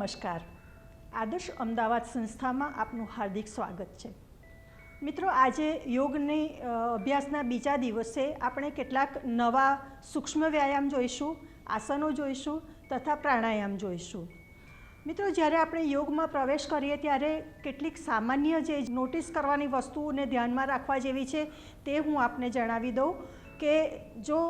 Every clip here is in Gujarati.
નમસ્કાર। આદર્શ અમદાવાદ સંસ્થામાં આપનું હાર્દિક સ્વાગત છે। મિત્રો, આજે યોગની અભ્યાસના બીજા દિવસે આપણે કેટલાક નવા સૂક્ષ્મ વ્યાયામ જોઈશું, આસનો જોઈશું તથા પ્રાણાયામ જોઈશું। મિત્રો, જ્યારે આપણે યોગમાં પ્રવેશ કરીએ ત્યારે કેટલીક સામાન્ય જે નોટિસ કરવાની વસ્તુઓને ધ્યાનમાં રાખવા જેવી છે તે હું આપને જણાવી દઉં કે જો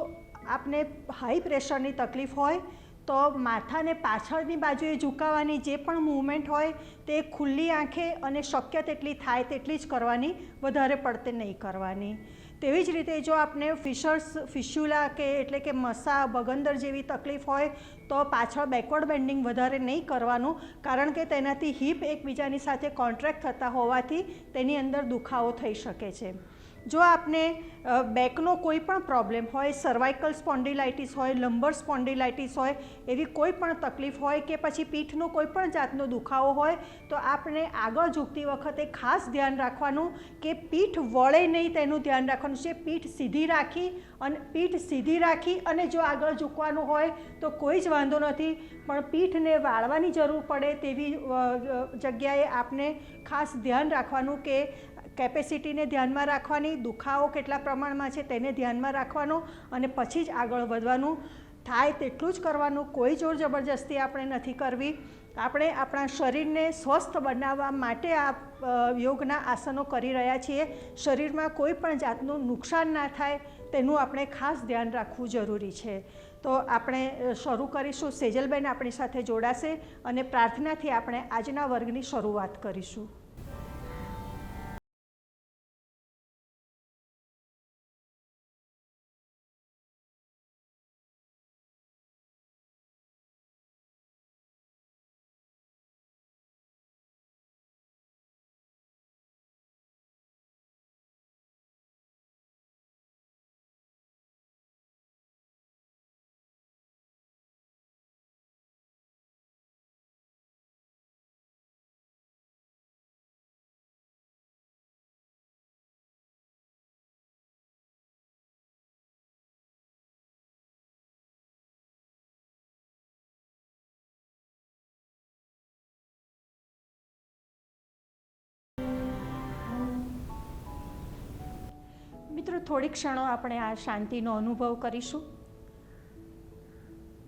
આપને હાઈ પ્રેશરની તકલીફ હોય તો માથાને પાછળની બાજુએ ઝુકાવવાની જે પણ મૂવમેન્ટ હોય તે ખુલ્લી આંખે અને શક્ય તેટલી થાય તેટલી જ કરવાની, વધારે પડતે નહીં કરવાની। તેવી જ રીતે જો આપને ફિસ્યુલા એટલે કે મસા બગંદર જેવી તકલીફ હોય તો પાછળ બેકવર્ડ બેન્ડિંગ વધારે નહીં કરવાનું, કારણ કે તેનાથી હિપ એકબીજાની સાથે કોન્ટ્રેક્ટ થતા હોવાથી તેની અંદર દુખાવો થઈ શકે છે। જો આપને બેકનો કોઈ પણ પ્રોબ્લેમ હોય, સર્વાઇકલ સ્પોન્ડિલાઇટિસ હોય, લંબર સ્પોન્ડિલાઇટિસ હોય, એવી કોઈ પણ તકલીફ હોય કે પછી પીઠનો કોઈ પણ જાતનો દુખાવો હોય તો આપણે આગળ ઝૂકતી વખતે ખાસ ધ્યાન રાખવાનું કે પીઠ વળે નહીં તેનું ધ્યાન રાખવાનું છે। પીઠ સીધી રાખી અને જો આગળ ઝૂકવાનું હોય તો કોઈ જ વાંધો નથી, પણ પીઠને વાળવાની જરૂર પડે તેવી જગ્યાએ આપણે ખાસ ધ્યાન રાખવાનું કે કેપેસિટીને ધ્યાનમાં રાખવાની, દુખાવો કેટલા પ્રમાણમાં છે તેને ધ્યાનમાં રાખવાનો અને પછી જ આગળ વધવાનું। થાય તેટલું જ કરવાનું, કોઈ જોર જબરજસ્તી આપણે નથી કરવી। આપણે આપણા શરીરને સ્વસ્થ બનાવવા માટે આ યોગના આસનો કરી રહ્યા છીએ। શરીરમાં કોઈ પણ જાતનું નુકસાન ના થાય તેનું આપણે ખાસ ધ્યાન રાખવું જરૂરી છે। તો આપણે શરૂ કરીશું। સેજલબેન આપણી સાથે જોડાશે અને પ્રાર્થનાથી આપણે આજના વર્ગની શરૂઆત કરીશું। મિત્રો, થોડી ક્ષણો આપણે આ શાંતિનો અનુભવ કરીશું।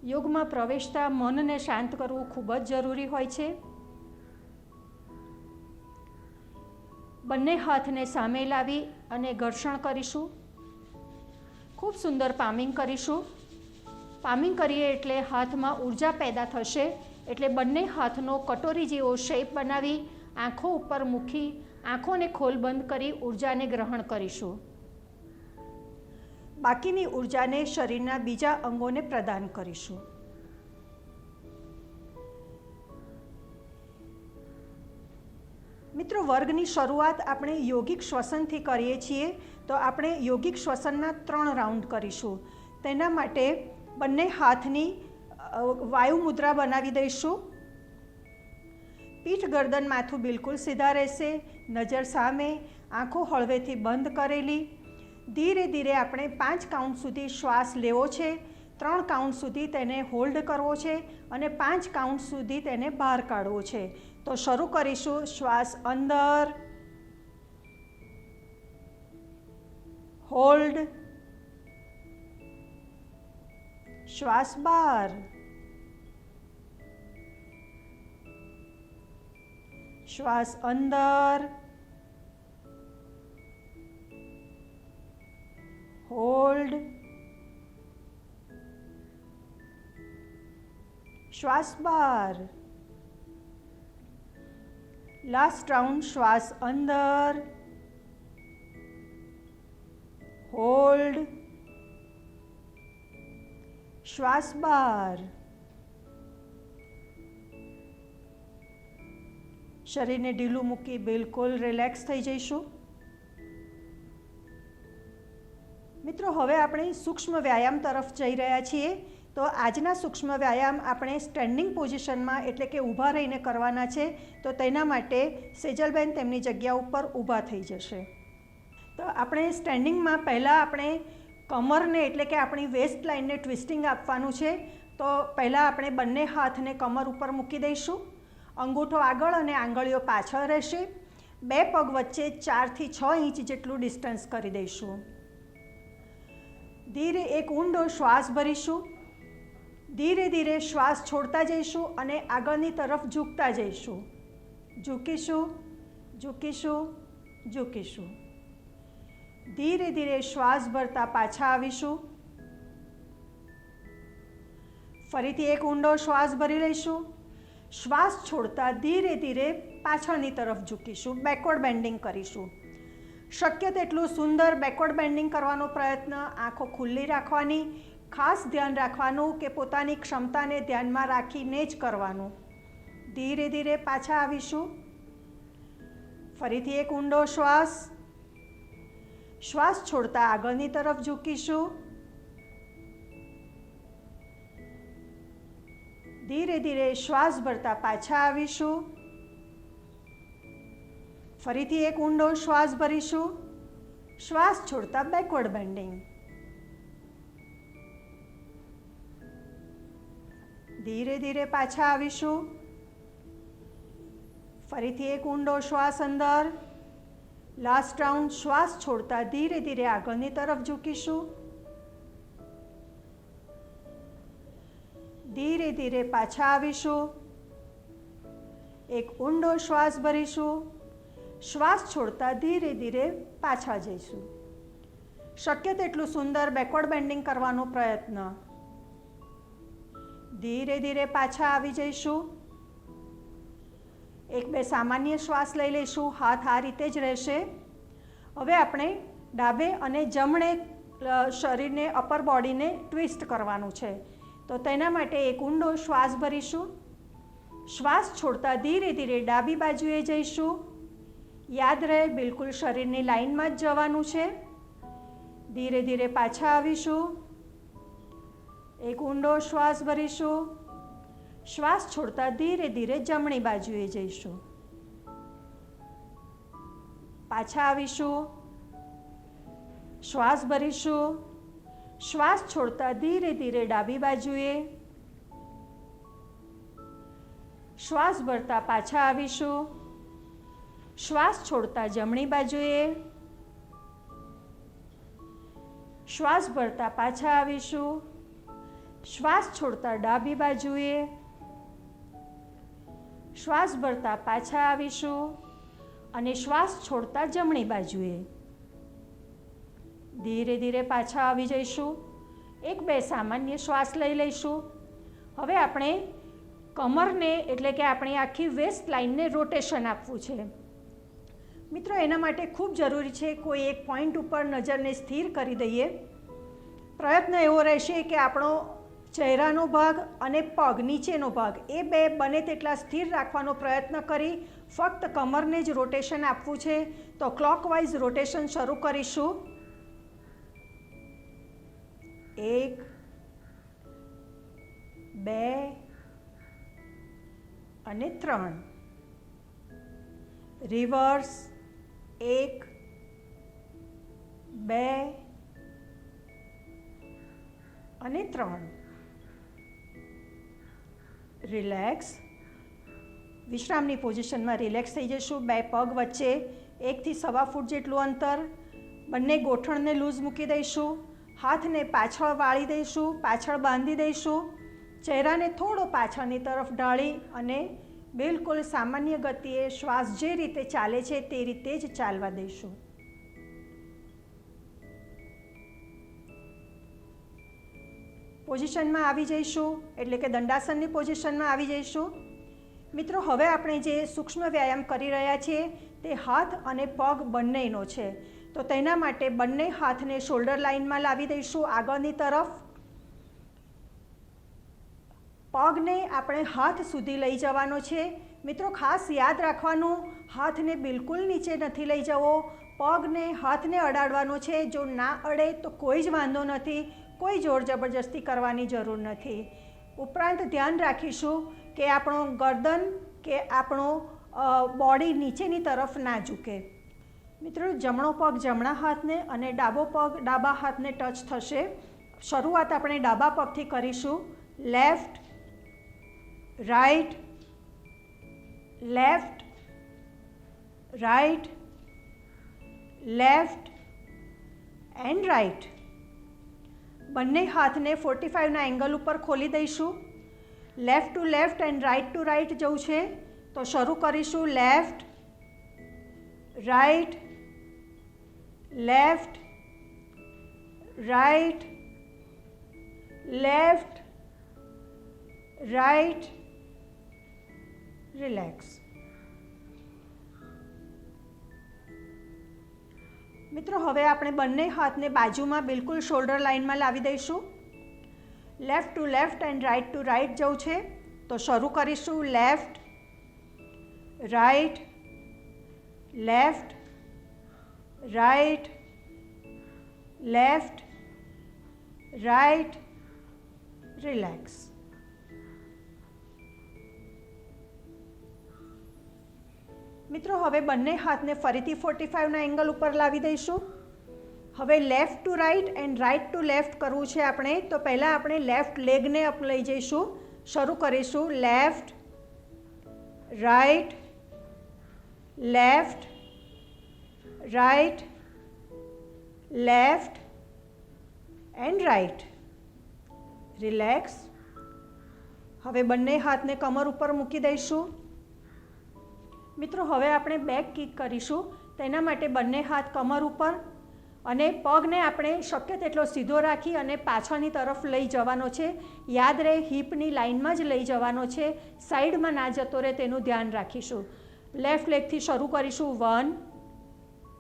યોગમાં પ્રવેશતા મનને શાંત કરવું ખૂબ જ જરૂરી હોય છે। બંને હાથને સામે લાવી અને ઘર્ષણ કરીશું। ખૂબ સુંદર પામિંગ કરીશું। પામિંગ કરીએ એટલે હાથમાં ઉર્જા પેદા થશે, એટલે બંને હાથનો કટોરી જેવો શેપ બનાવી આંખો ઉપર મૂકી આંખોને ખોલ બંધ કરી ઉર્જાને ગ્રહણ કરીશું। બાકીની ઉર્જાને શરીરના બીજા અંગોને પ્રદાન કરીશું। મિત્રો, વર્ગની શરૂઆત આપણે યોગિક શ્વસનથી કરીએ છીએ, તો આપણે યોગિક શ્વસનના 3 રાઉન્ડ કરીશું। તેના માટે બંને હાથની વાયુ મુદ્રા બનાવી દઈશું। પીઠ ગરદન માથું બિલકુલ સીધા રહેશે, નજર સામે, આંખો હળવેથી બંધ કરેલી। ધીરે ધીરે આપણે 5 કાઉન્ટ સુધી શ્વાસ લેવો છે, 3 કાઉન્ટ સુધી તેને હોલ્ડ કરવો છે અને 5 કાઉન્ટ સુધી તેને બહાર કાઢવો છે। તો શરૂ કરીશું। શ્વાસ અંદર, હોલ્ડ, શ્વાસ બહાર, શ્વાસ અંદર, હોલ્ડ, શ્વાસ બહાર। Last round. શ્વાસ અંદર, હોલ્ડ, શ્વાસ બહાર। શરીરને ઢીલું મૂકી બિલકુલ રિલેક્સ થઈ જઈશું। મિત્રો, હવે આપણે સૂક્ષ્મ વ્યાયામ તરફ જઈ રહ્યા છીએ। તો આજના સૂક્ષ્મ વ્યાયામ આપણે સ્ટેન્ડિંગ પોઝિશનમાં એટલે કે ઊભા રહીને કરવાના છે। તો તેના માટે સેજલબેન તેમની જગ્યા ઉપર ઊભા થઈ જશે। તો આપણે સ્ટેન્ડિંગમાં પહેલાં આપણે કમરને એટલે કે આપણી વેસ્ટ લાઇનને ટ્વિસ્ટિંગ આપવાનું છે। તો પહેલાં આપણે બંને હાથને કમર ઉપર મૂકી દઈશું અંગૂઠો આગળ અને આંગળીઓ પાછળ રહેશે. બે પગ વચ્ચે 4 થી 6 ઇંચ જેટલું ડિસ્ટન્સ કરી દઈશું. ધીરે એક ઊંડો શ્વાસ ભરીશું. ધીરે ધીરે શ્વાસ છોડતા જઈશું અને આગળની તરફ ઝૂકતા જઈશું. ઝૂકીશું, ઝૂકીશું, ઝૂકીશું. ધીરે ધીરે શ્વાસ ભરતા પાછા આવીશું. ફરીથી એક ઊંડો શ્વાસ ભરી લઈશું. શ્વાસ છોડતા ધીરે ધીરે પાછળની તરફ ઝૂકીશું, બેકવર્ડ બેન્ડિંગ કરીશું. શક્ય તેટલું સુંદર બેકવર્ડ બેન્ડિંગ કરવાનો પ્રયત્ન. આંખો ખુલ્લી રાખવાની. ખાસ ધ્યાન રાખવાનું કે પોતાની ક્ષમતાને ધ્યાનમાં રાખીને જ કરવાનું. ધીરે ધીરે પાછા આવીશું. ફરીથી એક ઊંડો શ્વાસ. શ્વાસ છોડતા આગળની તરફ ઝૂકીશું. ધીરે ધીરે શ્વાસ ભરતા પાછા આવીશું. ફરીથી એક ઊંડો શ્વાસ ભરીશું. શ્વાસ છોડતા બેકવર્ડ બેન્ડિંગ. ધીરે ધીરે પાછા આવીશું. ફરીથી એક ઊંડો શ્વાસ અંદર. Last round. શ્વાસ છોડતા ધીરે ધીરે આગળની તરફ ઝૂકીશું. ધીરે ધીરે પાછા આવીશું. એક ઊંડો શ્વાસ ભરીશું. શ્વાસ છોડતા ધીરે ધીરે પાછા જઈશું. શક્ય તેટલું સુંદર બેકવર્ડ બેન્ડિંગ કરવાનો પ્રયત્ન. ધીરે ધીરે પાછા આવી જઈશું. એક બે સામાન્ય શ્વાસ લઈ લઈશું. હાથ આ રીતે જ રહેશે. હવે આપણે ડાબે અને જમણે શરીરને, અપર બોડીને ટ્વિસ્ટ કરવાનું છે. તો તેના માટે એક ઊંડો શ્વાસ ભરીશું. શ્વાસ છોડતા ધીરે ધીરે ડાબી બાજુએ જઈશું. યાદ રહે, બિલકુલ શરીરની લાઇનમાં જ જવાનું છે. ધીરે ધીરે પાછા આવીશું. એક ઊંડો શ્વાસ ભરીશું. શ્વાસ છોડતા ધીરે ધીરે જમણી બાજુએ જઈશું. પાછા આવીશું. શ્વાસ ભરીશું. શ્વાસ છોડતા ધીરે ધીરે ડાબી બાજુએ. શ્વાસ ભરતા પાછા આવીશું. શ્વાસ છોડતા જમણી બાજુએ. શ્વાસ ભરતા પાછા આવીશું. શ્વાસ છોડતા ડાબી બાજુએ. શ્વાસ ભરતા પાછા આવીશું અને શ્વાસ છોડતા જમણી બાજુએ. ધીરે ધીરે પાછા આવી જઈશું. એક બે સામાન્ય શ્વાસ લઈ લઈશું. હવે આપણે કમરને, એટલે કે આપણી આખી વેસ્ટ લાઇનને રોટેશન આપવું છે. મિત્રો, એના માટે ખૂબ જરૂરી છે કોઈ એક પોઈન્ટ ઉપર નજરને સ્થિર કરી દઈએ. પ્રયત્ન એવો રહેશે કે આપણો ચહેરાનો ભાગ અને પગ, નીચેનો ભાગ, એ બે બને તેટલા સ્થિર રાખવાનો પ્રયત્ન કરી ફક્ત કમરને જ રોટેશન આપવું છે. તો ક્લોકવાઇઝ રોટેશન શરૂ કરીશું. 1 2 અને 3. રિવર્સ. 1 2 અને 3. રિલેક્સ. વિશ્રામની પોઝિશનમાં રિલેક્સ થઈ જઈશું. બે પગ વચ્ચે 1 થી 1.25 ફૂટ જેટલું અંતર. બંને ગોઠણને લૂઝ મૂકી દઈશું. હાથને પાછળ વાળી દઈશું, પાછળ બાંધી દઈશું. ચહેરાને થોડો પાછળની તરફ ઢાળી અને બિલકુલ સામાન્ય ગતિએ શ્વાસ જે રીતે ચાલે છે તે રીતે જ ચાલવા દઈશું. પોઝિશનમાં આવી જઈશું, એટલે કે દંડાસનની પોઝિશનમાં આવી જઈશું. મિત્રો, હવે આપણે જે સૂક્ષ્મ વ્યાયામ કરી રહ્યા છીએ તે હાથ અને પગ બંનેનો છે. તો તેના માટે બંને હાથને શોલ્ડર લાઇનમાં લાવી દઈશું, આગળની તરફ. પગને આપણે હાથ સુધી લઈ જવાનો છે. મિત્રો, ખાસ યાદ રાખવાનું, હાથને બિલકુલ નીચે નથી લઈ જવો. પગને, હાથને અડાડવાનો છે. જો ના અડે તો કોઈ જ વાંધો નથી. કોઈ જોર જબરજસ્તી કરવાની જરૂર નથી. ઉપરાંત ધ્યાન રાખીશું કે આપણો ગરદન કે આપણો બોડી નીચેની તરફ ના ઝૂકે. મિત્રો, જમણો પગ જમણા હાથને અને ડાબો પગ ડાબા હાથને ટચ થશે. શરૂઆત આપણે ડાબા પગથી કરીશું. Left, right, left, right, left and right. બંને હાથને 45ના એંગલ ઉપર ખોલી દઈશું. Left to left and right to right જવું છે તો શરૂ કરીશું. Left, right, left, right, left, right, relax. મિત્રો હવે આપણે બંને હાથને બાજુમાં બિલકુલ શોલ્ડર લાઇનમાં લાવી દઈશું. Left to left and right to right જવું છે તો શરૂ કરીશું. Left, right, left, right, left, right, relax. મિત્રો હવે બંને હાથને ફરીથી 45ના એંગલ ઉપર લાવી દઈશું. હવે left to right and right to left કરવું છે આપણે તો પહેલાં આપણે લેફ્ટ લેગને અપ લઈ જઈશું. શરૂ કરીશું. Left, right, left, right, left and right, relax. હવે બંને હાથને કમર ઉપર મૂકી દઈશું. મિત્રો હવે આપણે બેક કિક કરીશું. તેના માટે બંને હાથ કમર ઉપર અને પગને આપણે શક્ય તેટલો સીધો રાખી અને પાછળની તરફ લઈ જવાનો છે. યાદ રહે હિપની લાઇનમાં જ લઈ જવાનો છે, સાઈડમાં ના જતો રહે તેનું ધ્યાન રાખીશું. લેફ્ટ લેગથી શરૂ કરીશું. 1,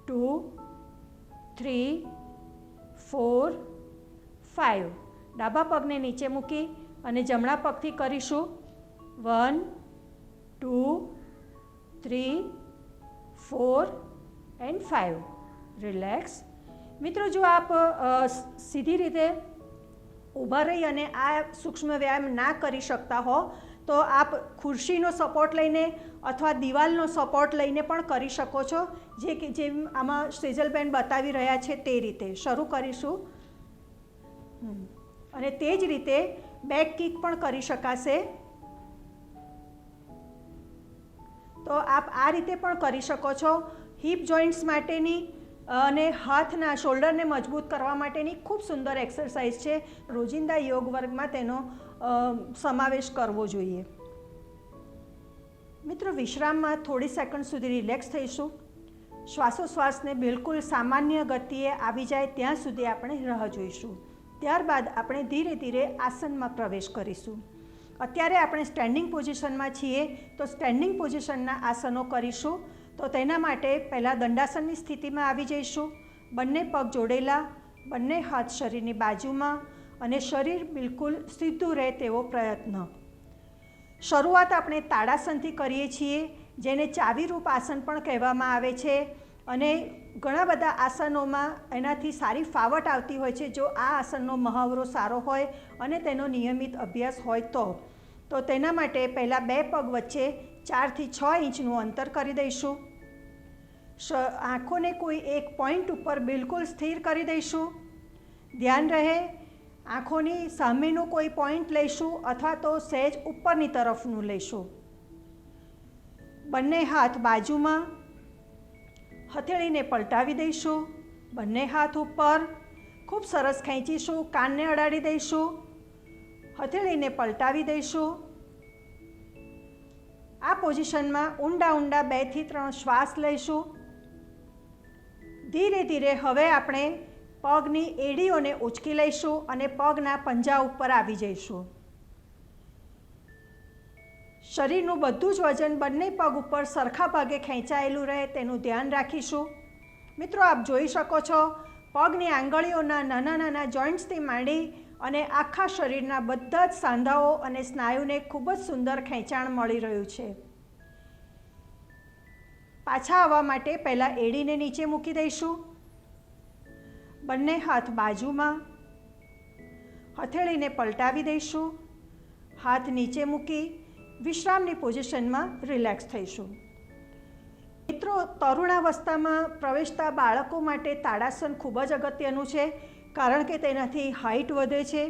2, 3, 4, 5. ડાબા પગને નીચે મૂકી અને જમણા પગથી કરીશું. 1, 2, 3, 4 એન્ડ 5, રિલેક્સ. મિત્રો જો આપ સીધી રીતે ઊભા રહી અને આ સૂક્ષ્મ વ્યાયામ ના કરી શકતા હો તો આપ ખુરશીનો સપોર્ટ લઈને અથવા દિવાલનો સપોર્ટ લઈને પણ કરી શકો છો, જેમ આમાં સેજલબેન બતાવી રહ્યા છે તે રીતે. શરૂ કરીશું અને તે જ રીતે બેક કિક પણ કરી શકાશે. તો આપ આ રીતે પણ કરી શકો છો. હિપ જોઈન્ટ્સ માટેની અને હાથના શોલ્ડરને મજબૂત કરવા માટેની ખૂબ સુંદર એક્સરસાઇઝ છે. રોજિંદા યોગ વર્ગમાં તેનો સમાવેશ કરવો જોઈએ. મિત્રો વિશ્રામમાં થોડી સેકન્ડ સુધી રિલેક્સ થઈશું. શ્વાસોશ્વાસને બિલકુલ સામાન્ય ગતિએ આવી જાય ત્યાં સુધી આપણે રાહ જોઈશું. ત્યારબાદ આપણે ધીરે ધીરે આસનમાં પ્રવેશ કરીશું. અત્યારે આપણે સ્ટેન્ડિંગ પોઝિશનમાં છીએ તો સ્ટેન્ડિંગ પોઝિશનના આસનો કરીશું. તો તેના માટે પહેલાં દંડાસનની સ્થિતિમાં આવી જઈશું. બંને પગ જોડેલા, બંને હાથ શરીરની બાજુમાં અને શરીર બિલકુલ સીધું રહે તેવો પ્રયત્ન. શરૂઆત આપણે તાડાસનથી કરીએ છીએ, જેને ચાવીરૂપ આસન પણ કહેવામાં આવે છે અને ઘણા બધા આસનોમાં એનાથી સારી ફાવટ આવતી હોય છે જો આ આસનનો મહાવરો સારો હોય અને તેનો નિયમિત અભ્યાસ હોય તો તેના માટે પહેલાં બે પગ વચ્ચે 4 થી 6 ઇંચનું અંતર કરી દઈશું. આંખોને કોઈ એક પોઈન્ટ ઉપર બિલકુલ સ્થિર કરી દઈશું. ધ્યાન રહે આંખોની સામેનું કોઈ પોઈન્ટ લઈશું અથવા તો સહેજ ઉપરની તરફનું લઈશું. બંને હાથ બાજુમાં, હથેળીને પલટાવી દઈશું. બંને હાથ ઉપર ખૂબ સરસ ખેંચીશું. કાનને અડાડી દઈશું, હથેળીને પલટાવી દઈશું. આ પોઝિશનમાં ઊંડા ઊંડા 2 થી 3 શ્વાસ લઈશું. ધીરે ધીરે હવે આપણે પગની એડીઓને ઉચકી લઈશું અને પગના પંજા ઉપર આવી જઈશું. શરીરનું બધું જ વજન બંને પગ ઉપર સરખા ભાગે ખેંચાયેલું રહે તેનું ધ્યાન રાખીશું. મિત્રો આપ જોઈ શકો છો પગની આંગળીઓના નાના નાના જોઈન્ટ્સથી માંડી અને આખા શરીરના બધા જ સાંધાઓ અને સ્નાયુને ખૂબ જ સુંદર ખેંચાણ મળી રહ્યું છે. પાછા આવવા માટે પહેલાં એડીને નીચે મૂકી દઈશું. બંને હાથ બાજુમાં, હથેળીને પલટાવી દઈશું. હાથ નીચે મૂકી વિશ્રામની પોઝિશનમાં રિલેક્સ થઈશું. મિત્રો તરુણાવસ્થામાં પ્રવેશતા બાળકો માટે તાડાસન ખૂબ જ અગત્યનું છે, કારણ કે તેનાથી હાઇટ વધે છે,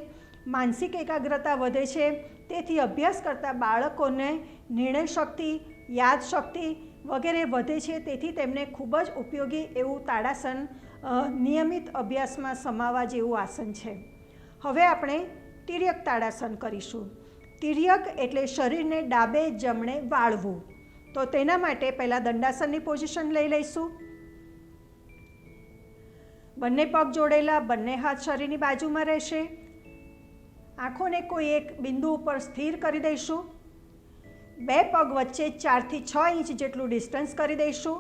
માનસિક એકાગ્રતા વધે છે. તેથી અભ્યાસ કરતા બાળકોને નિર્ણય શક્તિ, યાદશક્તિ વગેરે વધે છે, તેથી તેમને ખૂબ જ ઉપયોગી એવું તાડાસન નિયમિત અભ્યાસમાં સમાવવા જેવું આસન છે. હવે આપણે તિર્યક તાડાસન કરીશું. તિર્યક એટલે શરીરને ડાબે જમણે વાળવું. તો તેના માટે પહેલાં દંડાસનની પોઝિશન લઈ લઈશું. બંને પગ જોડેલા, બંને હાથ શરીરની બાજુમાં રહેશે. આંખોને કોઈ એક બિંદુ ઉપર સ્થિર કરી દઈશું. બે પગ વચ્ચે 4 થી 6 ઇંચ જેટલું ડિસ્ટન્સ કરી દઈશું.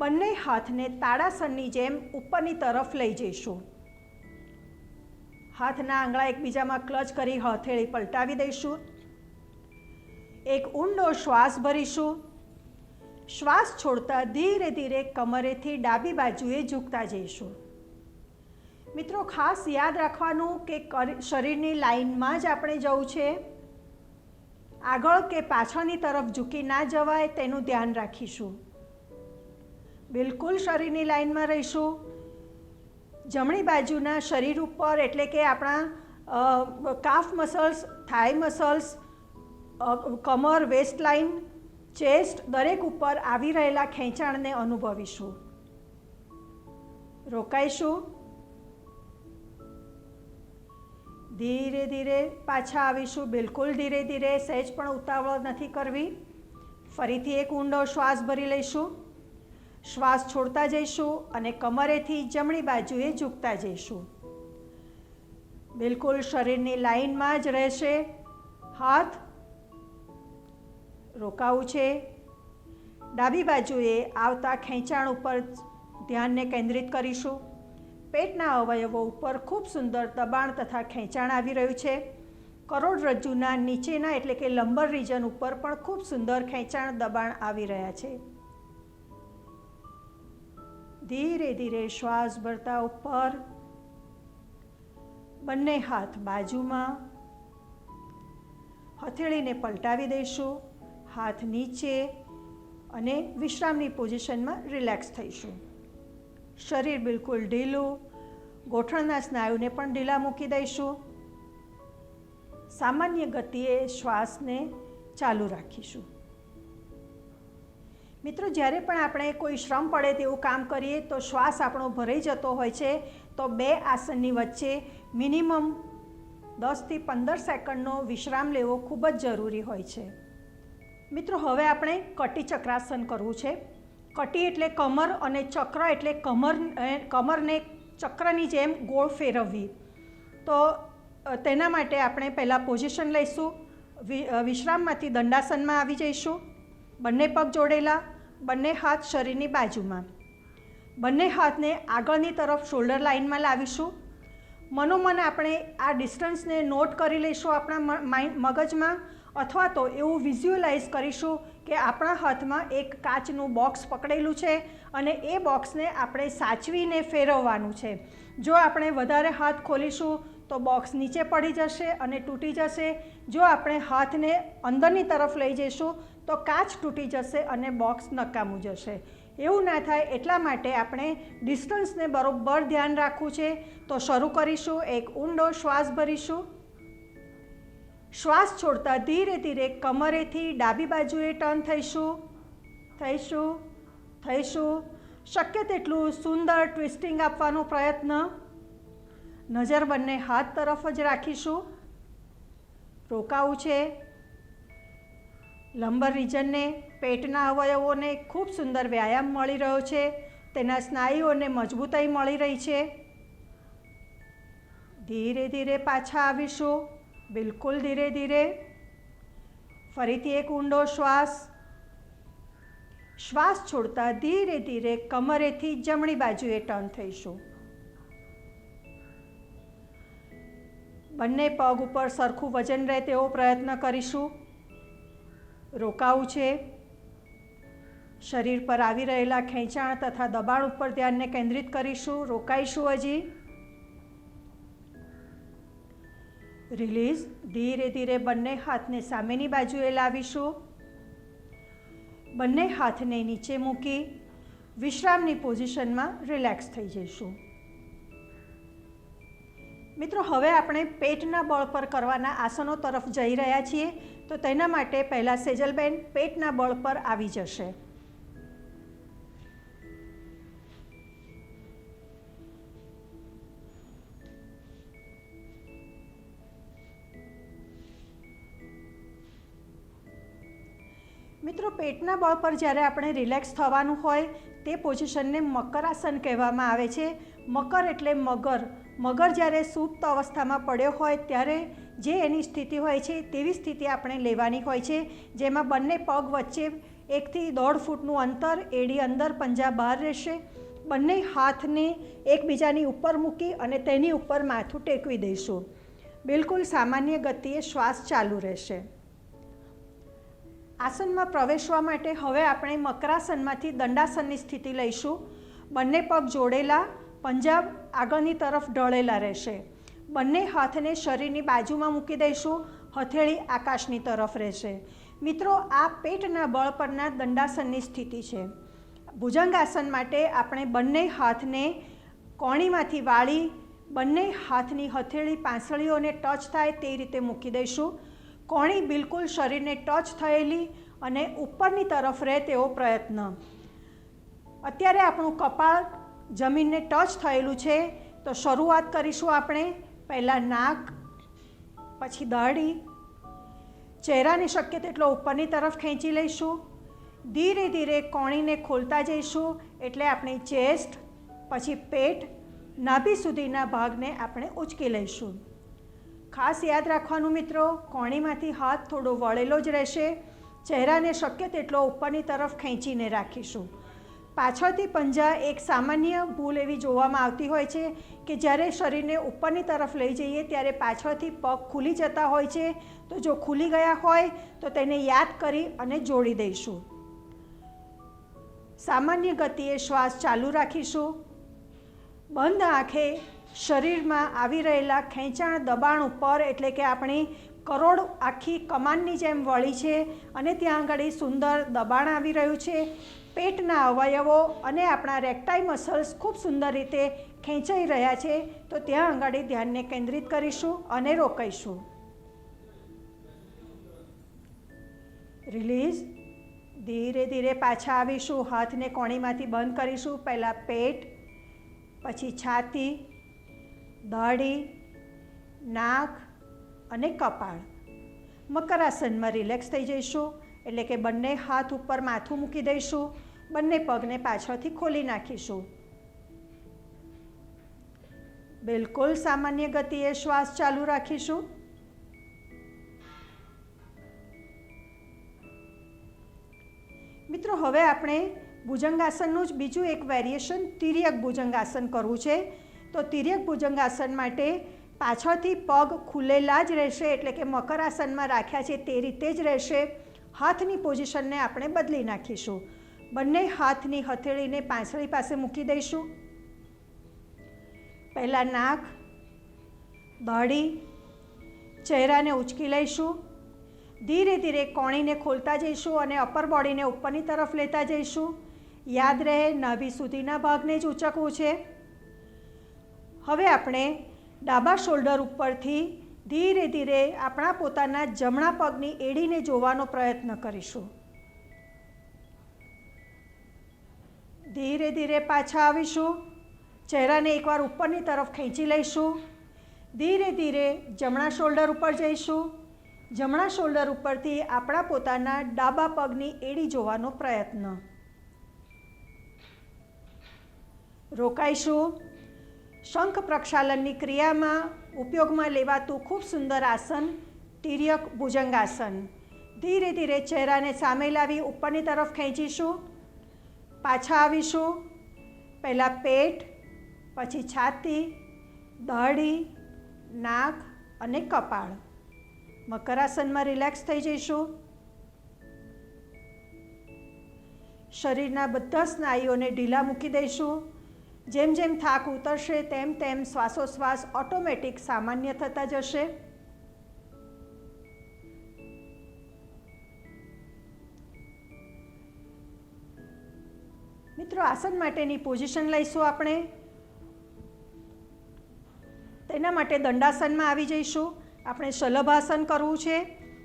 બંને હાથને તાડાસનની જેમ ઉપરની તરફ લઈ જઈશું. હાથના આંગળા એકબીજામાં ક્લચ કરી હથેળી પલટાવી દઈશું. એક ઊંડો શ્વાસ ભરીશું. શ્વાસ છોડતા ધીરે ધીરે કમરેથી ડાબી બાજુએ ઝૂકતા જઈશું. મિત્રો, ખાસ યાદ રાખવાનું કે શરીરની લાઇનમાં જ આપણે જવું છે. આગળ કે પાછળની તરફ ઝૂકી ના જવાય તેનું ધ્યાન રાખીશું. બિલકુલ શરીરની લાઇનમાં રહીશું. જમણી બાજુના શરીર ઉપર એટલે કે આપણા કાફ મસલ્સ, થાઈ મસલ્સ, કમર, વેસ્ટ લાઇન, ચેસ્ટ દરેક ઉપર આવી રહેલા ખેંચાણને અનુભવીશું. રોકાઈશું. ધીરે ધીરે પાછા આવીશું. બિલકુલ ધીરે ધીરે, સહેજ પણ ઉતાવળ નથી કરવી. ફરીથી એક ઊંડો શ્વાસ ભરી લઈશું. શ્વાસ છોડતા જઈશું અને કમરેથી જમણી બાજુએ ઝૂકતા જઈશું. બિલકુલ શરીરની લાઇનમાં જ રહેશે. હાથ રોકાવું છે. ડાબી બાજુએ આવતા ખેંચાણ ઉપર ધ્યાનને કેન્દ્રિત કરીશું. પેટના અવયવો ઉપર ખૂબ સુંદર દબાણ તથા ખેંચાણ આવી રહ્યું છે. કરોડરજ્જુના નીચેના એટલે કે લંબર રીજન ઉપર પણ ખૂબ સુંદર ખેંચાણ, દબાણ આવી રહ્યા છે. ધીરે ધીરે શ્વાસ ભરતા ઉપર. બંને હાથ બાજુમાં. હથેળીને પલટાવી દઈશું. હાથ નીચે અને વિશ્રામની પોઝિશનમાં રિલેક્સ થઈશું. શરીર બિલકુલ ઢીલું. ગોઠણના સ્નાયુને પણ ઢીલા મૂકી દઈશું. સામાન્ય ગતિએ શ્વાસને ચાલુ રાખીશું. મિત્રો, જ્યારે પણ આપણે કોઈ શ્રમ પડે તેવું કામ કરીએ તો શ્વાસ આપણો ભરાઈ જતો હોય છે. તો બે આસનની વચ્ચે મિનિમમ 10 થી 15 સેકન્ડનો વિશ્રામ લેવો ખૂબ જ જરૂરી હોય છે. મિત્રો, હવે આપણે કટી ચક્રાસન કરવું છે. કટી એટલે કમર અને ચક્ર એટલે કમરને ચક્રની જેમ ગોળ ફેરવવી. તો તેના માટે આપણે પહેલાં પોઝિશન લઈશું. વિશ્રામમાંથી દંડાસનમાં આવી જઈશું. બંને પગ જોડેલા, બંને હાથ શરીરની બાજુમાં. બંને હાથને આગળની તરફ શોલ્ડર લાઇનમાં લાવીશું. મનોમન આપણે આ ડિસ્ટન્સને નોટ કરી લઈશું આપણા મગજમાં, અથવા તો એવું વિઝ્યુઅલાઇઝ કરીશું કે આપણા હાથમાં એક કાચનું બોક્સ પકડેલું છે અને એ બોક્સને આપણે સાચવીને ફેરવવાનું છે. જો આપણે વધારે હાથ ખોલીશું તો બોક્સ નીચે પડી જશે અને તૂટી જશે. જો આપણે હાથને અંદરની તરફ લઈ જઈશું તો કાચ તૂટી જશે અને બોક્સ નકામું જશે. એવું ના થાય એટલા માટે આપણે ડિસ્ટન્સને બરોબર ધ્યાન રાખવું છે. તો શરૂ કરીશું. એક ઊંડો શ્વાસ ભરીશું. શ્વાસ છોડતા ધીરે ધીરે કમરેથી ડાબી બાજુએ ટર્ન થઈશું. શક્ય તેટલું સુંદર ટ્વિસ્ટિંગ આપવાનો પ્રયત્ન. નજર બંને હાથ તરફ જ રાખીશું. રોકાવું છે. લંબર રીજનને, પેટના અવયવોને ખૂબ સુંદર વ્યાયામ મળી રહ્યો છે. તેના સ્નાયુઓને મજબૂતાઈ મળી રહી છે. ધીરે ધીરે પાછા આવીશું. બિલકુલ ધીરે ધીરે. ફરીથી એક ઊંડો શ્વાસ. શ્વાસ છોડતા ધીરે ધીરે કમરેથી જમણી બાજુએ ટર્ન થઈશું. બંને પગ ઉપર સરખું વજન રહે તેવો પ્રયત્ન કરીશું. રોકાવું છે. શરીર પર આવી રહેલા ખેંચાણ તથા દબાણ ઉપર ધ્યાનને કેન્દ્રિત કરીશું. રોકાઈશું હજી. રિલીઝ. ધીરે ધીરે બંને હાથને સામેની બાજુએ લાવીશું. બંને હાથને નીચે મૂકી વિશ્રામની પોઝિશનમાં રિલેક્સ થઈ જઈશું. મિત્રો, હવે આપણે પેટના બળ પર કરવાના આસનો તરફ જઈ રહ્યા છીએ. તો તેના માટે પહેલાં સેજલબેન પેટના બળ પર આવી જશે. મિત્રો, પેટના બળ પર જ્યારે આપણે રિલેક્સ થવાનું હોય તે પોઝિશનને મકરાસન કહેવામાં આવે છે. મકર એટલે મગર. મગર જ્યારે સુપ્ત અવસ્થામાં પડ્યો હોય ત્યારે જે એની સ્થિતિ હોય છે તેવી સ્થિતિ આપણે લેવાની હોય છે, જેમાં બંને પગ વચ્ચે 1 થી 1.5 ફૂટનું અંતર, એડી અંદર, પંજા બહાર રહેશે. બંને હાથને એકબીજાની ઉપર મૂકી અને તેની ઉપર માથું ટેકવી દઈશું. બિલકુલ સામાન્ય ગતિએ શ્વાસ ચાલુ રહેશે. આસનમાં પ્રવેશવા માટે હવે આપણે મકરાસનમાંથી દંડાસનની સ્થિતિ લઈશું. બંને પગ જોડેલા, પંજા આગળની તરફ ઢળેલા રહેશે. બંને હાથને શરીરની બાજુમાં મૂકી દઈશું. હથેળી આકાશની તરફ રહેશે. મિત્રો, આ પેટના બળ પરના દંડાસનની સ્થિતિ છે. ભુજંગાસન માટે આપણે બંને હાથને કોણીમાંથી વાળી બંને હાથની હથેળી પાંસળીઓને ટચ થાય તે રીતે મૂકી દઈશું. કોણી બિલકુલ શરીરને ટચ થયેલી અને ઉપરની તરફ રહે તેવો પ્રયત્ન. અત્યારે આપણું કપાળ જમીનને ટચ થયેલું છે, તો શરૂઆત કરીશું આપણે. પહેલાં નાક, પછી દાઢી, ચહેરાને શક્ય તેટલો ઉપરની તરફ ખેંચી લઈશું. ધીરે ધીરે કોણીને ખોલતા જઈશું, એટલે આપણી ચેસ્ટ, પછી પેટ, નાભી સુધીના ભાગને આપણે ઉંચકી લઈશું. ખાસ યાદ રાખવાનું મિત્રો, કોણીમાંથી હાથ થોડો વળેલો જ રહેશે. ચહેરાને શક્ય તેટલો ઉપરની તરફ ખેંચીને રાખીશું. પાછળથી પંજા એક સામાન્ય ભૂલ એવી જોવામાં આવતી હોય છે કે જ્યારે શરીરને ઉપરની તરફ લઈ જઈએ ત્યારે પાછળથી પગ ખુલી જતા હોય છે. તો જો ખુલી ગયા હોય તો તેને યાદ કરી અને જોડી દઈશું. સામાન્ય ગતિએ શ્વાસ ચાલુ રાખીશું. બંધ આંખે શરીરમાં આવી રહેલા ખેંચાણ, દબાણ ઉપર, એટલે કે આપણી કરોડ આખી કમાનની જેમ વળી છે અને ત્યાં આગળ સુંદર દબાણ આવી રહ્યું છે. પેટના અવયવો અને આપણા રેક્ટાઈ મસલ્સ ખૂબ સુંદર રીતે ખેંચાઈ રહ્યા છે, તો ત્યાં આગળ ધ્યાનને કેન્દ્રિત કરીશું અને રોકાઈશું. રિલીઝ. ધીરે ધીરે પાછા આવીશું. હાથને કોણીમાંથી બંધ કરીશું. પહેલાં પેટ, પછી છાતી, દાઢી, નાક અને કપાળ. મકરાસનમાં રિલેક્સ થઈ જઈશું, એટલે કે બંને હાથ ઉપર માથું મૂકી દઈશું. બંને પગને પાછળથી ખોલી નાખીશું. બિલકુલ સામાન્ય ગતિએ શ્વાસ ચાલુ રાખીશું. મિત્રો, હવે આપણે ભુજંગાસનનું જ બીજું એક વેરિએશન તિર્યક ભુજંગાસન કરવું છે. તો તિર્યક ભુજંગાસન માટે પાછળથી પગ ખુલેલા જ રહેશે, એટલે કે મકરાસનમાં રાખ્યા છે તે રીતે જ રહેશે. હાથની પોઝિશનને આપણે બદલી નાખીશું. બંને હાથની હથેળીને પાંસળી પાસે મૂકી દઈશું. પહેલાં નાક, દાઢી, ચહેરાને ઉંચકી લઈશું. ધીરે ધીરે કોણીને ખોલતા જઈશું અને અપર બોડીને ઉપરની તરફ લેતા જઈશું. યાદ રહે, નાભી સુધીના ભાગને જ ઉંચકવું છે. હવે આપણે ડાબા શોલ્ડર ઉપરથી ધીરે ધીરે આપણા પોતાના જમણા પગની એડીને જોવાનો પ્રયત્ન કરીશું. ધીરે ધીરે પાછા આવીશું. ચહેરાને એકવાર ઉપરની તરફ ખેંચી લઈશું. ધીરે ધીરે જમણા શોલ્ડર ઉપર જઈશું. જમણા શોલ્ડર ઉપરથી આપણા પોતાના ડાબા પગની એડી જોવાનો પ્રયત્ન. રોકાઈશું. શંખ પ્રક્ષાલનની ક્રિયામાં ઉપયોગમાં લેવાતું ખૂબ સુંદર આસન તિર્યક ભુજંગાસન. ધીરે ધીરે ચહેરાને સામે લાવી ઉપરની તરફ ખેંચીશું. પાછા આવીશું. પહેલાં પેટ, પછી છાતી, દાઢી, નાક અને કપાળ. મકરાસનમાં રિલેક્સ થઈ જઈશું. શરીરના બધા સ્નાયુઓને ઢીલા મૂકી દઈશું. જેમ જેમ થાક ઉતરશે તેમ તેમ શ્વાસોશ્વાસ ઓટોમેટિક સામાન્ય થતા જશે. મિત્રો, આસન માટેની પોઝિશન લઈશું આપણે. તેના માટે દંડાસનમાં આવી જઈશું. આપણે શલભાસન કરવું છે.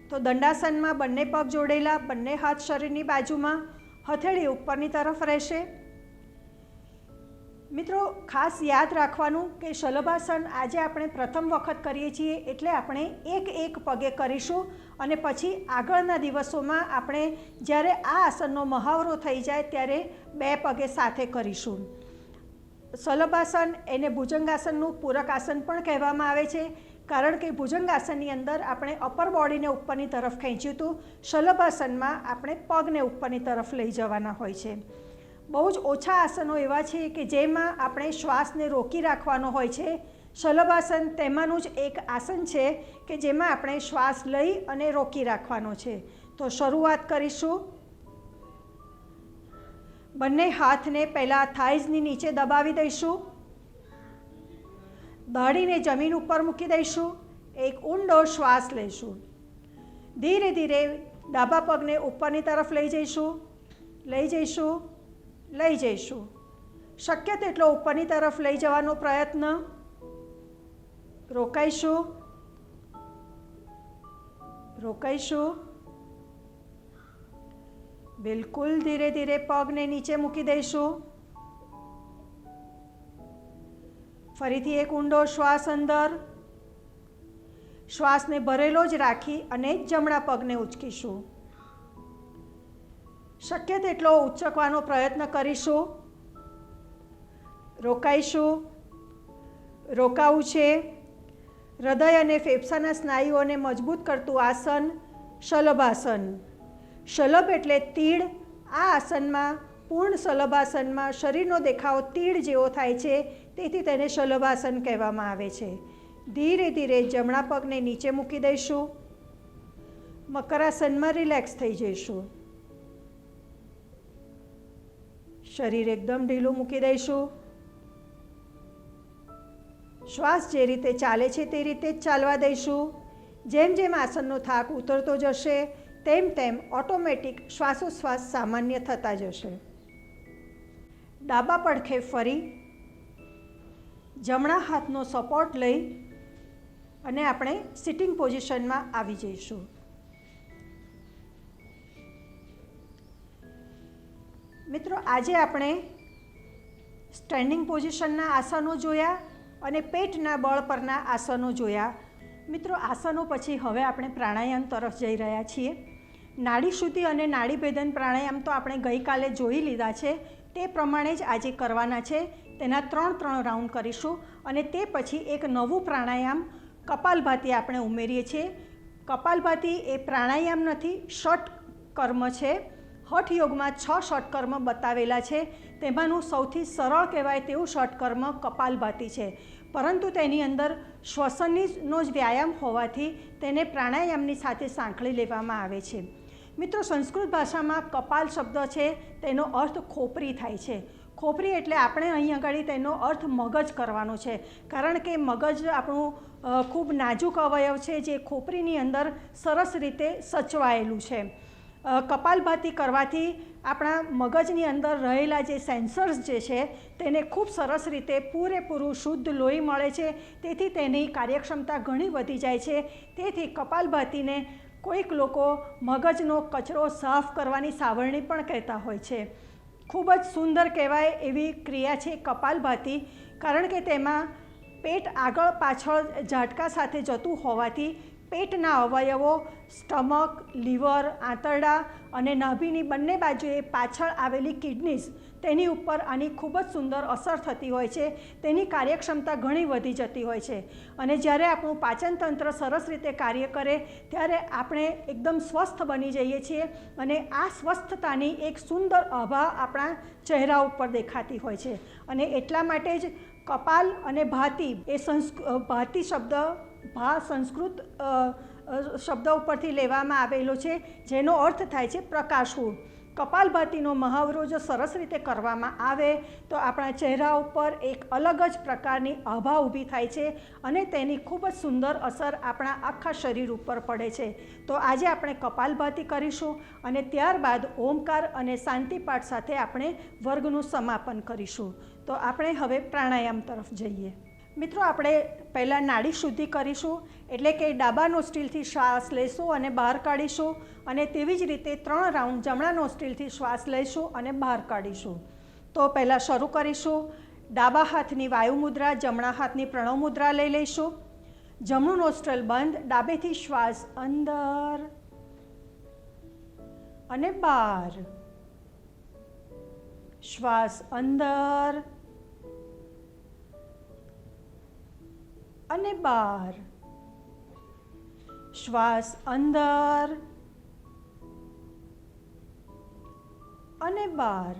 તો દંડાસનમાં બંને પગ જોડેલા, બંને હાથ શરીરની બાજુમાં, હથેળી ઉપરની તરફ રહેશે। મિત્રો, ખાસ યાદ રાખવાનું કે શલભાસન આજે આપણે પ્રથમ વખત કરીએ છીએ, એટલે આપણે એક એક પગે કરીશું અને પછી આગળના દિવસોમાં આપણે જ્યારે આ આસનનો મહાવરો થઈ જાય ત્યારે 2 પગે સાથે કરીશું। શલભાસન એને ભુજંગાસનનું પૂરક આસન પણ કહેવામાં આવે છે, કારણ કે ભુજંગાસનની અંદર આપણે અપર બોડીને ઉપરની તરફ ખેંચ્યું હતું, શલભાસનમાં આપણે પગને ઉપરની તરફ લઈ જવાના હોય છે। બહુ જ ઓછા આસનો એવા છે કે જેમાં આપણે શ્વાસને રોકી રાખવાનો હોય છે। શલભાસન તેમાંનું જ એક આસન છે કે જેમાં આપણે શ્વાસ લઈ અને રોકી રાખવાનો છે। તો શરૂઆત કરીશું। બંને હાથને પહેલાં થાઈઝની નીચે દબાવી દઈશું, દાઢીને જમીન ઉપર મૂકી દઈશું, એક ઊંડો શ્વાસ લઈશું, ધીરે ધીરે ડાબા પગને ઉપરની તરફ લઈ જઈશું, લઈ જઈશું, શક્ય તેટલો ઉપરની તરફ લઈ જવાનો પ્રયત્ન, રોકાઈશું, બિલકુલ ધીરે ધીરે પગને નીચે મૂકી દઈશું, ફરીથી એક ઊંડો શ્વાસ અંદર, શ્વાસને ભરેલો જ રાખી અને જમણા પગને ઉંચકીશું, શક્ય તેટલો ઉંચકવાનો પ્રયત્ન કરીશું, રોકાવું છે। હૃદય અને ફેફસાના સ્નાયુઓને મજબૂત કરતું આસન શલભાસન। શલભ એટલે તીડ। આ આસનમાં, પૂર્ણ શલભાસનમાં શરીરનો દેખાવ તીડ જેવો થાય છે, તેથી તેને શલભાસન કહેવામાં આવે છે। ધીરે ધીરે જમણા પગને નીચે મૂકી દઈશું, મકરાસનમાં રિલેક્સ થઈ જઈશું, શરીર એકદમ ઢીલું મૂકી દઈશું, શ્વાસ જે રીતે ચાલે છે તે રીતે જ ચાલવા દઈશું। જેમ જેમ આસનનો થાક ઉતરતો જશે તેમ તેમ ઓટોમેટિક શ્વાસોશ્વાસ સામાન્ય થતા જશે। ડાબા પડખે ફરી જમણા હાથનો સપોર્ટ લઈ અને આપણે સિટિંગ પોઝિશનમાં આવી જઈશું। મિત્રો, આજે આપણે સ્ટેન્ડિંગ પોઝિશનના આસનો જોયા અને પેટના બળ પરના આસનો જોયા। મિત્રો, આસનો પછી હવે આપણે પ્રાણાયામ તરફ જઈ રહ્યા છીએ। નાડી શુદ્ધિ અને નાડી ભેદન પ્રાણાયામ તો આપણે ગઈકાલે જોઈ લીધા છે, તે પ્રમાણે જ આજે કરવાના છે। તેના 3 રાઉન્ડ કરીશું અને તે પછી એક નવું પ્રાણાયામ કપાલભાતિ આપણે ઉમેરીએ છીએ। કપાલભાતિ એ પ્રાણાયામ નથી, ષટ કર્મ છે। હઠ યોગમાં 6 ષટકર્મ બતાવેલા છે, તેમાંનું સૌથી સરળ કહેવાય તેવું ષટકર્મ કપાલભાતિ છે, પરંતુ તેની અંદર શ્વસનનો જ વ્યાયામ હોવાથી તેને પ્રાણાયામની સાથે સાંકળી લેવામાં આવે છે। મિત્રો, સંસ્કૃત ભાષામાં કપાલ શબ્દ છે તેનો અર્થ ખોપરી થાય છે। ખોપરી એટલે આપણે અહીં આગળ તેનો અર્થ મગજ કરવાનો છે, કારણ કે મગજ આપણું ખૂબ નાજુક અવયવ છે જે ખોપરીની અંદર સરસ રીતે સચવાયેલું છે। કપાલભાતિ કરવાથી આપણા મગજની અંદર રહેલા જે સેન્સર્સ જે છે તેને ખૂબ સરસ રીતે પૂરેપૂરું શુદ્ધ લોહી મળે છે, તેથી તેની કાર્યક્ષમતા ઘણી વધી જાય છે। તેથી કપાલભાતિને કોઈક લોકો મગજનો કચરો સાફ કરવાની સાવરણી પણ કહેતા હોય છે। ખૂબ જ સુંદર કહેવાય એવી ક્રિયા છે કપાલભાતિ, કારણ કે તેમાં પેટ આગળ પાછળ ઝાટકા સાથે જતું હોવાથી પેટના અવયવો, સ્ટમક, લીવર, આંતરડા અને નાભીની બંને બાજુએ પાછળ આવેલી કિડનીઝ, તેની ઉપર આની ખૂબ જ સુંદર અસર થતી હોય છે। તેની કાર્યક્ષમતા ઘણી વધી જતી હોય છે અને જ્યારે આપણું પાચનતંત્ર સરસ રીતે કાર્ય કરે ત્યારે આપણે એકદમ સ્વસ્થ બની જઈએ છીએ અને આ સ્વસ્થતાની એક સુંદર આભા આપણા ચહેરા ઉપર દેખાતી હોય છે। અને એટલા માટે જ કપાલ અને ભાતિ એ ભાતિ શબ્દ સંસ્કૃત શબ્દ ઉપરથી લેવામાં આવેલો છે, જેનો અર્થ થાય છે પ્રકાશવું। કપાલભાતિનો મહાવરો જો સરસ રીતે કરવામાં આવે તો આપણા ચહેરા ઉપર એક અલગ જ પ્રકારની આભા ઊભી થાય છે અને તેની ખૂબ જ સુંદર અસર આપણા આખા શરીર ઉપર પડે છે। તો આજે આપણે કપાલભાતિ કરીશું અને ત્યારબાદ ઓમકાર અને શાંતિપાઠ સાથે આપણે વર્ગનું સમાપન કરીશું। તો આપણે હવે પ્રાણાયામ તરફ જઈએ। મિત્રો, આપણે પહેલાં નાડી શુદ્ધિ કરીશું, એટલે કે ડાબા નોસ્ટ્રીલથી શ્વાસ લઈશું અને બહાર કાઢીશું, અને તેવી જ રીતે 3 રાઉન્ડ જમણા નોસ્ટ્રીલથી શ્વાસ લઈશું અને બહાર કાઢીશું. તો પહેલાં શરૂ કરીશું. ડાબા હાથની વાયુ મુદ્રા, જમણા હાથની પ્રણવ મુદ્રા લઈ લઈશું. જમણું નોસ્ટ્રલ બંધ, ડાબેથી શ્વાસ અંદર અને બહાર, શ્વાસ અંદર અને બહાર, શ્વાસ અંદર અને બહાર.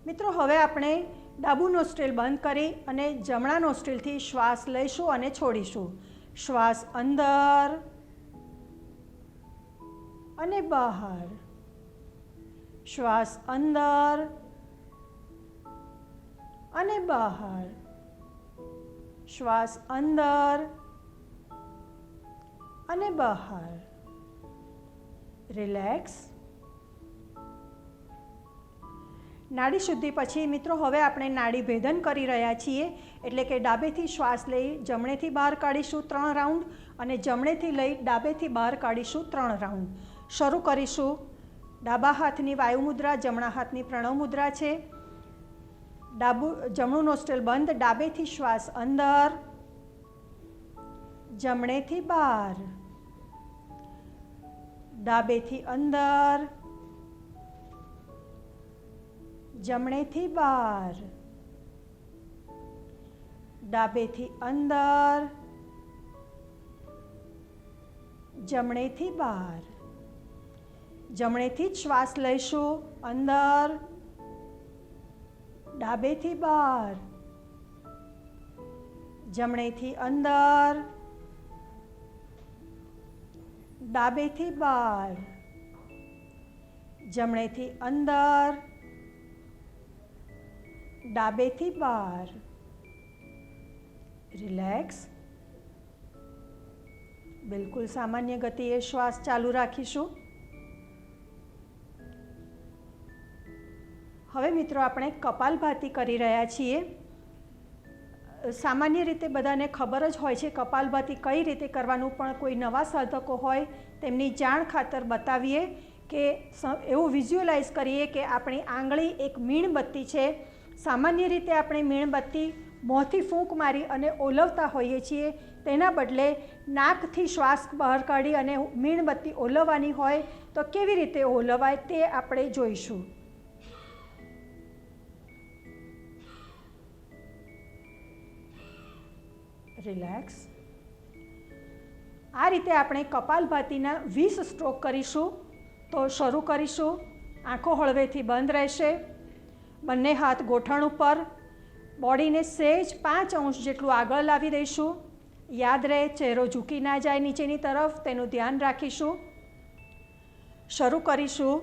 મિત્રો, હવે આપણે ડાબું નોસ્ટ્રીલ બંધ કરી અને જમણા નોસ્ટ્રીલથી શ્વાસ લઈશું અને છોડીશું. શ્વાસ અંદર અને બહાર, શ્વાસ અંદર અને બહાર, શ્વાસ અંદર અને બહાર. રિલેક્સ. નાડી શુદ્ધિ પછી મિત્રો, હવે આપણે નાડી ભેદન કરી રહ્યા છીએ, એટલે કે ડાબેથી શ્વાસ લઈ જમણેથી બહાર કાઢીશું 3 રાઉન્ડ, અને જમણેથી લઈ ડાબેથી બહાર કાઢીશું 3 રાઉન્ડ. શરૂ કરીશું. ડાબા હાથની વાયુ મુદ્રા, જમણા હાથની પ્રણવ મુદ્રા છે. જમણું નોસ્ટ્રલ બંધ, ડાબેથી શ્વાસ અંદર, જમણેથી બહાર, ડાબેથી અંદર, જમણેથી બહાર, ડાબેથી અંદર, જમણેથી બહાર. જમણેથી જ શ્વાસ લઈશું અંદર, ડાબેથી બહાર, જમણેથી અંદર, ડાબેથી બહાર, જમણેથી અંદર, ડાબેથી બહાર. રિલેક્સ. બિલકુલ સામાન્ય ગતિએ શ્વાસ ચાલુ રાખીશું. હવે મિત્રો, આપણે કપાલભાતિ કરી રહ્યા છીએ. સામાન્ય રીતે બધાને ખબર જ હોય છે કપાલભાતિ કઈ રીતે કરવાનું, પણ કોઈ નવા સાધકો હોય તેમની જાણ ખાતર બતાવીએ કે એવું વિઝ્યુઅલાઇઝ કરીએ કે આપણી આંગળી એક મીણબત્તી છે. સામાન્ય રીતે આપણે મીણબત્તી મોંથી ફૂંક મારી અને ઓલવતા હોઈએ છીએ, તેના બદલે નાકથી શ્વાસ બહાર કાઢી અને મીણબત્તી ઓલવવાની હોય તો કેવી રીતે ઓલવાય તે આપણે જોઈશું. રિલેક્સ. આ રીતે આપણે કપાલભાતિના 20 સ્ટ્રોક કરીશું. તો શરૂ કરીશું. આંખો હળવેથી બંધ રહેશે. બંને હાથ ગોઠણ ઉપર, બોડીને સહેજ 5 અંશ જેટલું આગળ લાવી દઈશું. યાદ રહે, ચહેરો ઝૂકી ના જાય નીચેની તરફ, તેનું ધ્યાન રાખીશું. શરૂ કરીશું.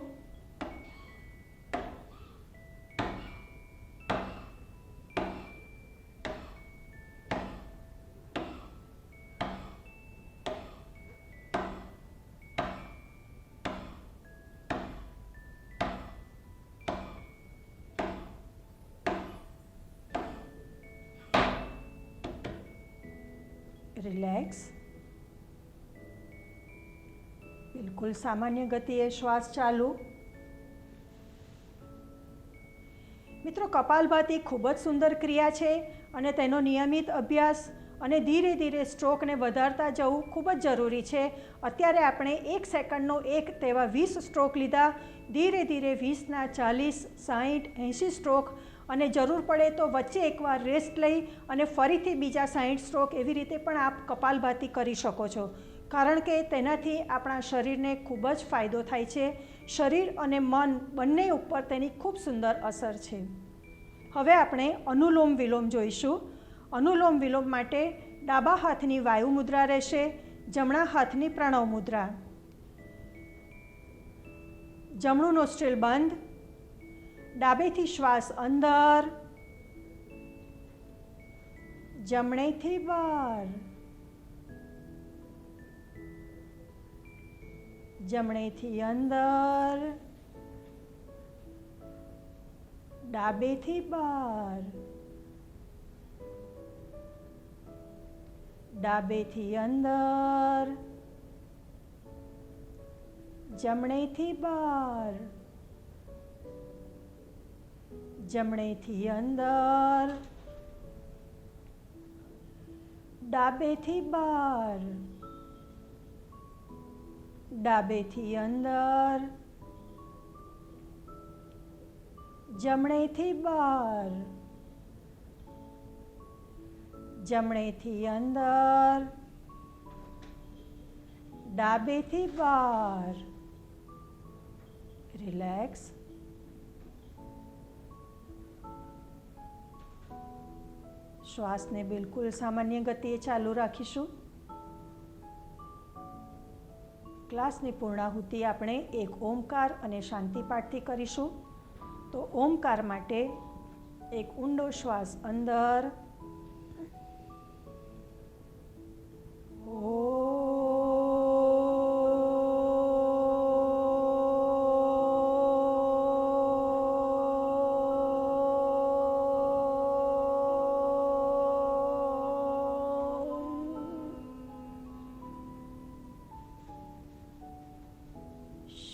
રિલેક્સ. બિલકુલ સામાન્ય ગતિએ શ્વાસ ચાલુ. મિત્રો, કપાલભાતિ ખૂબ જ સુંદર ક્રિયા છે અને તેનો નિયમિત અભ્યાસ અને ધીરે ધીરે સ્ટ્રોકને વધારતા જવું ખૂબ જ જરૂરી છે. અત્યારે આપણે 1 સેકન્ડનો એક તેવા 20 સ્ટ્રોક લીધા. ધીરે ધીરે 20ના 40, 60, 80 સ્ટ્રોક, અને જરૂર પડે તો વચ્ચે એકવાર રેસ્ટ લઈ અને ફરીથી બીજા 60 સ્ટ્રોક, એવી રીતે પણ આપ કપાલભાતિ કરી શકો છો, કારણ કે તેનાથી આપણા શરીરને ખૂબ જ ફાયદો થાય છે. શરીર અને મન બંને ઉપર તેની ખૂબ સુંદર અસર છે. હવે આપણે અનુલોમ વિલોમ જોઈશું. અનુલોમ વિલોમ માટે ડાબા હાથની વાયુ મુદ્રા રહેશે, જમણા હાથની પ્રણવ મુદ્રા. જમણું નોસ્ટ્રીલ બંધ, ડાબેથી શ્વાસ અંદર, જમણેથી બહાર, જમણેથી અંદર, ડાબેથી બહાર, ડાબેથી અંદર, જમણેથી બહાર, જમણેથી અંદર, ડાબેથી બહાર, ડાબેથી અંદર, જમણેથી બહાર, જમણેથી અંદર, ડાબેથી બહાર. રિલેક્સ. શ્વાસને બિલકુલ સામાન્ય ગતિએ ચાલુ રાખીશું. ક્લાસની પૂર્ણાહુતિ આપણે એક ઓમકાર અને શાંતિ પાઠથી કરીશું. તો ઓમકાર માટે એક ઊંડો શ્વાસ અંદર,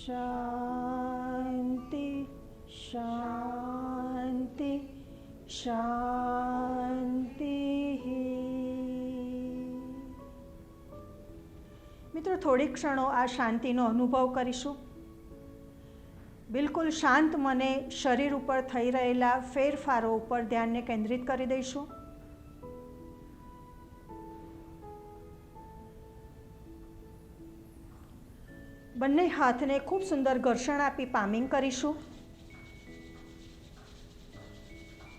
શાંતિ શાંતિ શાંતિ. મિત્રો, થોડીક ક્ષણો આ શાંતિનો અનુભવ કરીશું. બિલકુલ શાંત મને શરીર ઉપર થઈ રહેલા ફેરફારો ઉપર ધ્યાનને કેન્દ્રિત કરી દઈશું. બંને હાથને ખૂબ સુંદર ઘર્ષણ આપી પામિંગ કરીશું.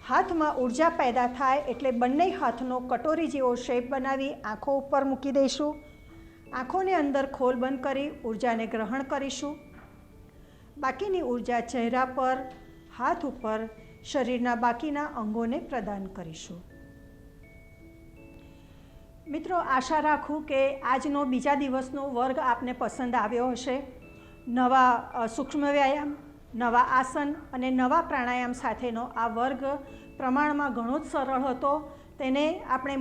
હાથમાં ઉર્જા પેદા થાય એટલે બંને હાથનો કટોરી જેવો શેપ બનાવી આંખો ઉપર મૂકી દઈશું. આંખોને અંદર ખોલ બંધ કરી ઉર્જાને ગ્રહણ કરીશું. બાકીની ઉર્જા ચહેરા પર, હાથ ઉપર, શરીરના બાકીના અંગોને પ્રદાન કરીશું. મિત્રો, આશા રાખું કે આજનો બીજા દિવસનો વર્ગ આપને પસંદ આવ્યો હશે. નવા સૂક્ષ્મ વ્યાયામ, નવા આસન અને નવા પ્રાણાયામ સાથેનો આ વર્ગ પ્રમાણમાં ઘણો જ સરળ હતો. તેને આપણે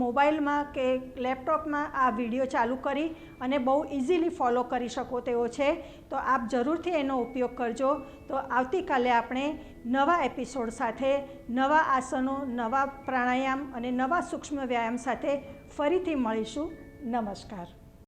મોબાઈલમાં કે લેપટોપમાં આ વિડીયો ચાલુ કરી અને બહુ ઇઝીલી ફોલો કરી શકો તેવો છે. તો આપ જરૂરથી એનો ઉપયોગ કરજો. તો આવતીકાલે આપણે નવા એપિસોડ સાથે, નવા આસનો, નવા પ્રાણાયામ અને નવા સૂક્ષ્મ વ્યાયામ સાથે ફરીથી મળીશું. નમસ્કાર.